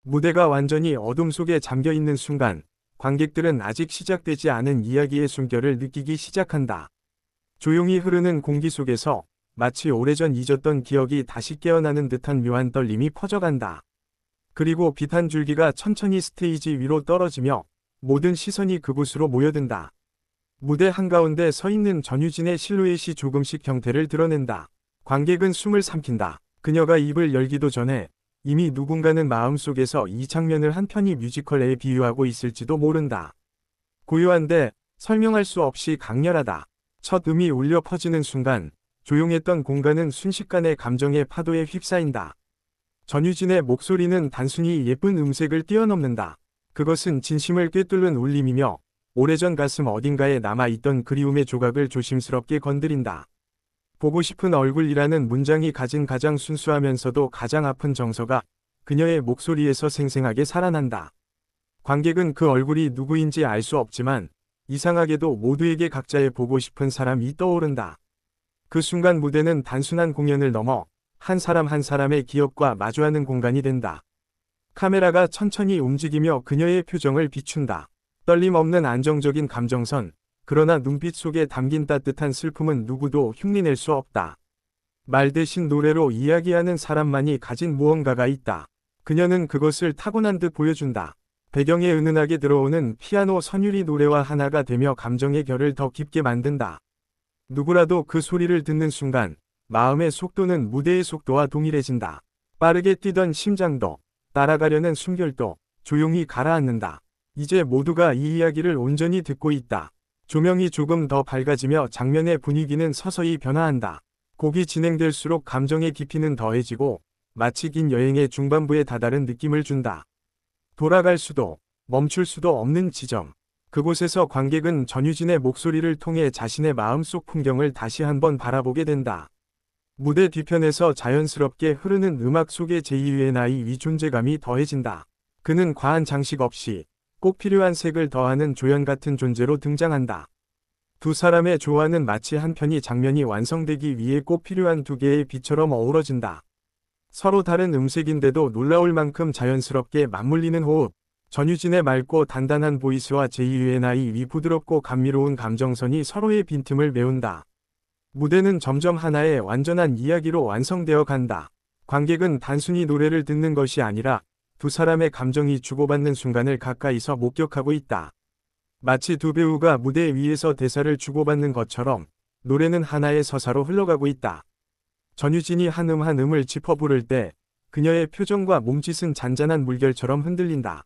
무대가 완전히 어둠 속에 잠겨 있는 순간, 관객들은 아직 시작되지 않은 이야기의 숨결을 느끼기 시작한다. 조용히 흐르는 공기 속에서 마치 오래전 잊었던 기억이 다시 깨어나는 듯한 묘한 떨림이 퍼져간다. 그리고 빛 한 줄기가 천천히 스테이지 위로 떨어지며 모든 시선이 그곳으로 모여든다. 무대 한가운데 서 있는 전유진의 실루엣이 조금씩 형태를 드러낸다. 관객은 숨을 삼킨다. 그녀가 입을 열기도 전에 이미 누군가는 마음속에서 이 장면을 한편의 뮤지컬에 비유하고 있을지도 모른다. 고요한데 설명할 수 없이 강렬하다. 첫 음이 울려 퍼지는 순간 조용했던 공간은 순식간에 감정의 파도에 휩싸인다. 전유진의 목소리는 단순히 예쁜 음색을 뛰어넘는다. 그것은 진심을 꿰뚫는 울림이며 오래전 가슴 어딘가에 남아있던 그리움의 조각을 조심스럽게 건드린다. 보고 싶은 얼굴이라는 문장이 가진 가장 순수하면서도 가장 아픈 정서가 그녀의 목소리에서 생생하게 살아난다. 관객은 그 얼굴이 누구인지 알 수 없지만 이상하게도 모두에게 각자의 보고 싶은 사람이 떠오른다. 그 순간 무대는 단순한 공연을 넘어 한 사람 한 사람의 기억과 마주하는 공간이 된다. 카메라가 천천히 움직이며 그녀의 표정을 비춘다. 떨림 없는 안정적인 감정선, 그러나 눈빛 속에 담긴 따뜻한 슬픔은 누구도 흉내낼 수 없다. 말 대신 노래로 이야기하는 사람만이 가진 무언가가 있다. 그녀는 그것을 타고난 듯 보여준다. 배경에 은은하게 들어오는 피아노 선율이 노래와 하나가 되며 감정의 결을 더 깊게 만든다. 누구라도 그 소리를 듣는 순간 마음의 속도는 무대의 속도와 동일해진다. 빠르게 뛰던 심장도, 따라가려는 숨결도 조용히 가라앉는다. 이제 모두가 이 이야기를 온전히 듣고 있다. 조명이 조금 더 밝아지며 장면의 분위기는 서서히 변화한다. 곡이 진행될수록 감정의 깊이는 더해지고 마치 긴 여행의 중반부에 다다른 느낌을 준다. 돌아갈 수도 멈출 수도 없는 지점. 그곳에서 관객은 전유진의 목소리를 통해 자신의 마음속 풍경을 다시 한번 바라보게 된다. 무대 뒤편에서 자연스럽게 흐르는 음악 속에 제2의 나이 위 존재감이 더해진다. 그는 과한 장식 없이 꼭 필요한 색을 더하는 조연 같은 존재로 등장한다. 두 사람의 조화는 마치 한 편의 장면이 완성되기 위해 꼭 필요한 두 개의 빛처럼 어우러진다. 서로 다른 음색인데도 놀라울 만큼 자연스럽게 맞물리는 호흡. 전유진의 맑고 단단한 보이스와 제2의 나이 위 부드럽고 감미로운 감정선이 서로의 빈틈을 메운다. 무대는 점점 하나의 완전한 이야기로 완성되어 간다. 관객은 단순히 노래를 듣는 것이 아니라 두 사람의 감정이 주고받는 순간을 가까이서 목격하고 있다. 마치 두 배우가 무대 위에서 대사를 주고받는 것처럼 노래는 하나의 서사로 흘러가고 있다. 전유진이 한 음 한 음을 짚어 부를 때 그녀의 표정과 몸짓은 잔잔한 물결처럼 흔들린다.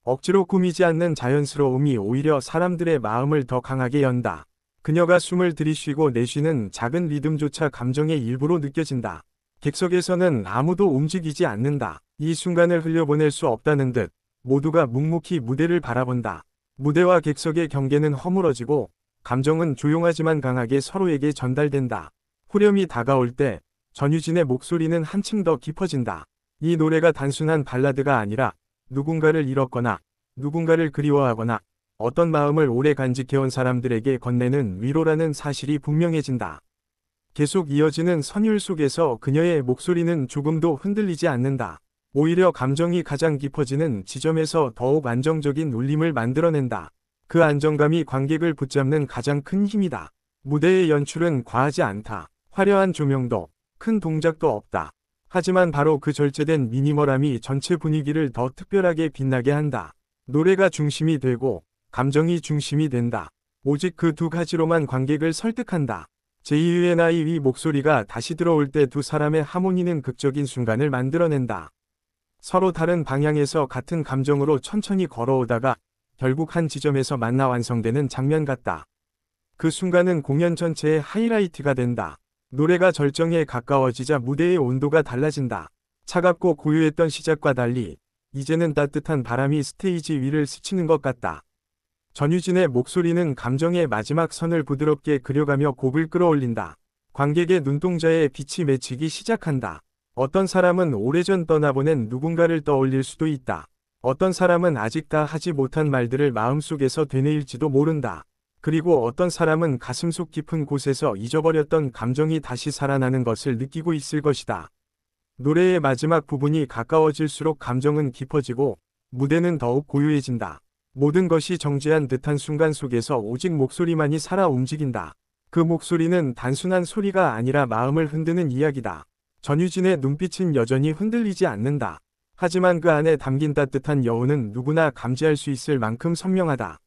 억지로 꾸미지 않는 자연스러움이 오히려 사람들의 마음을 더 강하게 연다. 그녀가 숨을 들이쉬고 내쉬는 작은 리듬조차 감정의 일부로 느껴진다. 객석에서는 아무도 움직이지 않는다. 이 순간을 흘려보낼 수 없다는 듯 모두가 묵묵히 무대를 바라본다. 무대와 객석의 경계는 허물어지고 감정은 조용하지만 강하게 서로에게 전달된다. 후렴이 다가올 때 전유진의 목소리는 한층 더 깊어진다. 이 노래가 단순한 발라드가 아니라 누군가를 잃었거나 누군가를 그리워하거나 어떤 마음을 오래 간직해온 사람들에게 건네는 위로라는 사실이 분명해진다. 계속 이어지는 선율 속에서 그녀의 목소리는 조금도 흔들리지 않는다. 오히려 감정이 가장 깊어지는 지점에서 더욱 안정적인 울림을 만들어낸다. 그 안정감이 관객을 붙잡는 가장 큰 힘이다. 무대의 연출은 과하지 않다. 화려한 조명도, 큰 동작도 없다. 하지만 바로 그 절제된 미니멀함이 전체 분위기를 더 특별하게 빛나게 한다. 노래가 중심이 되고 감정이 중심이 된다. 오직 그 두 가지로만 관객을 설득한다. 제2의 나이 위 목소리가 다시 들어올 때 두 사람의 하모니는 극적인 순간을 만들어낸다. 서로 다른 방향에서 같은 감정으로 천천히 걸어오다가 결국 한 지점에서 만나 완성되는 장면 같다. 그 순간은 공연 전체의 하이라이트가 된다. 노래가 절정에 가까워지자 무대의 온도가 달라진다. 차갑고 고요했던 시작과 달리 이제는 따뜻한 바람이 스테이지 위를 스치는 것 같다. 전유진의 목소리는 감정의 마지막 선을 부드럽게 그려가며 곡을 끌어올린다. 관객의 눈동자에 빛이 맺히기 시작한다. 어떤 사람은 오래전 떠나보낸 누군가를 떠올릴 수도 있다. 어떤 사람은 아직 다 하지 못한 말들을 마음속에서 되뇌일지도 모른다. 그리고 어떤 사람은 가슴속 깊은 곳에서 잊어버렸던 감정이 다시 살아나는 것을 느끼고 있을 것이다. 노래의 마지막 부분이 가까워질수록 감정은 깊어지고 무대는 더욱 고요해진다. 모든 것이 정지한 듯한 순간 속에서 오직 목소리만이 살아 움직인다. 그 목소리는 단순한 소리가 아니라 마음을 흔드는 이야기다. 전유진의 눈빛은 여전히 흔들리지 않는다. 하지만 그 안에 담긴 따뜻한 여운은 누구나 감지할 수 있을 만큼 선명하다.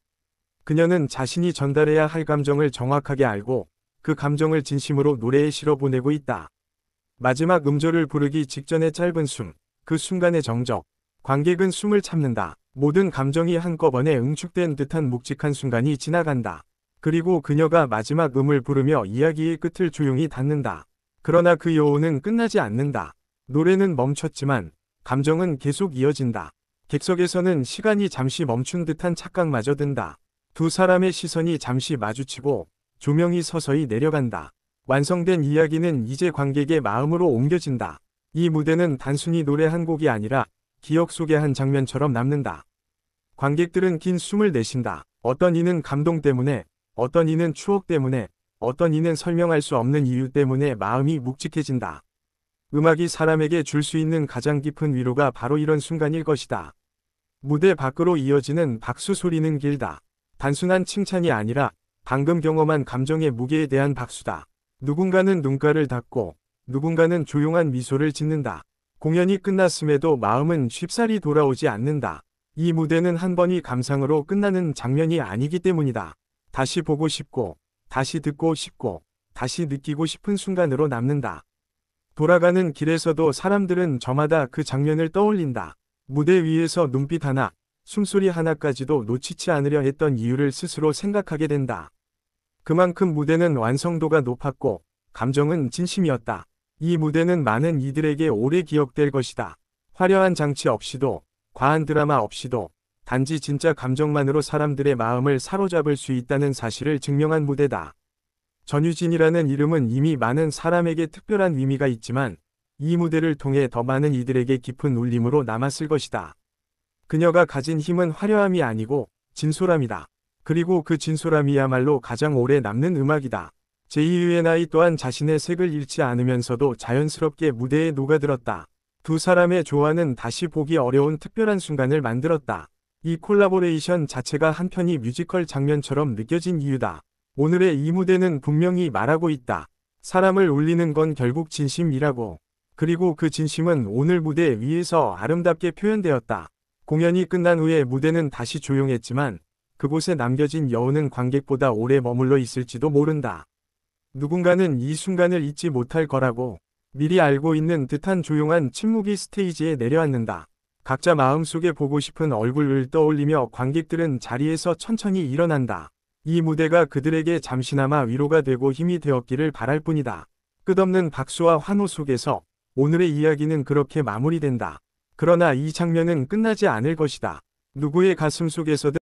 그녀는 자신이 전달해야 할 감정을 정확하게 알고 그 감정을 진심으로 노래에 실어보내고 있다. 마지막 음절을 부르기 직전의 짧은 숨, 그 순간의 정적. 관객은 숨을 참는다. 모든 감정이 한꺼번에 응축된 듯한 묵직한 순간이 지나간다. 그리고 그녀가 마지막 음을 부르며 이야기의 끝을 조용히 닫는다. 그러나 그 여운은 끝나지 않는다. 노래는 멈췄지만 감정은 계속 이어진다. 객석에서는 시간이 잠시 멈춘 듯한 착각마저 든다. 두 사람의 시선이 잠시 마주치고 조명이 서서히 내려간다. 완성된 이야기는 이제 관객의 마음으로 옮겨진다. 이 무대는 단순히 노래 한 곡이 아니라 기억 속의 한 장면처럼 남는다. 관객들은 긴 숨을 내쉰다. 어떤 이는 감동 때문에, 어떤 이는 추억 때문에, 어떤 이는 설명할 수 없는 이유 때문에 마음이 묵직해진다. 음악이 사람에게 줄 수 있는 가장 깊은 위로가 바로 이런 순간일 것이다. 무대 밖으로 이어지는 박수 소리는 길다. 단순한 칭찬이 아니라 방금 경험한 감정의 무게에 대한 박수다. 누군가는 눈가를 닫고 누군가는 조용한 미소를 짓는다. 공연이 끝났음에도 마음은 쉽사리 돌아오지 않는다. 이 무대는 한 번이 감상으로 끝나는 장면이 아니기 때문이다. 다시 보고 싶고, 다시 듣고 싶고, 다시 느끼고 싶은 순간으로 남는다. 돌아가는 길에서도 사람들은 저마다 그 장면을 떠올린다. 무대 위에서 눈빛 하나, 숨소리 하나까지도 놓치지 않으려 했던 이유를 스스로 생각하게 된다. 그만큼 무대는 완성도가 높았고 감정은 진심이었다. 이 무대는 많은 이들에게 오래 기억될 것이다. 화려한 장치 없이도, 과한 드라마 없이도 단지 진짜 감정만으로 사람들의 마음을 사로잡을 수 있다는 사실을 증명한 무대다. 전유진이라는 이름은 이미 많은 사람에게 특별한 의미가 있지만 이 무대를 통해 더 많은 이들에게 깊은 울림으로 남았을 것이다. 그녀가 가진 힘은 화려함이 아니고 진솔함이다. 그리고 그 진솔함이야말로 가장 오래 남는 음악이다. 제이유의 나이 또한 자신의 색을 잃지 않으면서도 자연스럽게 무대에 녹아들었다. 두 사람의 조화는 다시 보기 어려운 특별한 순간을 만들었다. 이 콜라보레이션 자체가 한편의 뮤지컬 장면처럼 느껴진 이유다. 오늘의 이 무대는 분명히 말하고 있다. 사람을 울리는 건 결국 진심이라고. 그리고 그 진심은 오늘 무대 위에서 아름답게 표현되었다. 공연이 끝난 후에 무대는 다시 조용했지만 그곳에 남겨진 여운은 관객보다 오래 머물러 있을지도 모른다. 누군가는 이 순간을 잊지 못할 거라고 미리 알고 있는 듯한 조용한 침묵이 스테이지에 내려앉는다. 각자 마음속에 보고 싶은 얼굴을 떠올리며 관객들은 자리에서 천천히 일어난다. 이 무대가 그들에게 잠시나마 위로가 되고 힘이 되었기를 바랄 뿐이다. 끝없는 박수와 환호 속에서 오늘의 이야기는 그렇게 마무리된다. 그러나 이 장면은 끝나지 않을 것이다. 누구의 가슴 속에서든